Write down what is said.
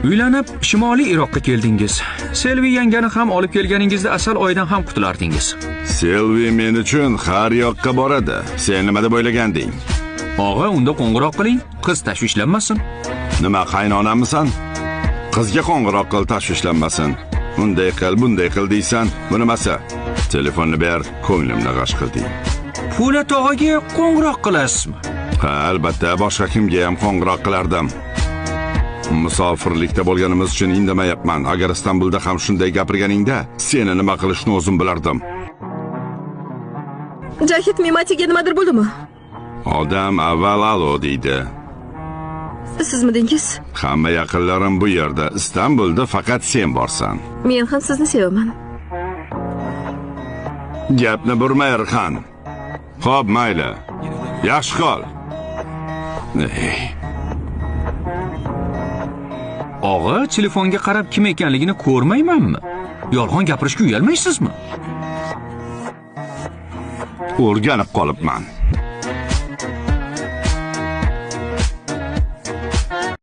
Uylanib, Shimoliy Iroqqa keldingiz. Selvi yangani ham olib kelganingizda asal oyidan ham qutulardingiz. Selvi men uchun har yoqqa boradi. Sen nima deb o'ylaganding? Og'a, unda qo'ng'iroq qiling, qiz tashvishlanmasin. Nima qaynonammisan? Qizga qo'ng'iroq qil, tashvishlanmasin. Bunday qil, bunday qil deysan, bu nimasi? Telefonni ber, ko'nglimni g'ash qilding. Po'lat og'aga qo'ng'iroq qilasizmi? Ha, albatta, boshqa kimga ham qo'ng'iroq qilardim. Musofirlikda bo'lganimiz uchun indamayapman. Agar Istanbulda ham shunday gapirganingda, seni nima qilishni o'zim bilardim. Jahid Mematiga nimadir bo'ldimi? Odam avval alo deydi. Sizmidingiz? Hamma yaqinlarim bu yerda. Istanbulda faqat sen borsan. Men ham sizni sevaman. Gapni burma Erxan. Xo'p, mayli. Yaxshi qol. Og'a, telefonga qarab kim ekanligini ko'rmaymanmi? Yolg'on gapirishga uyalmaysizmi? O'rganib qolibman.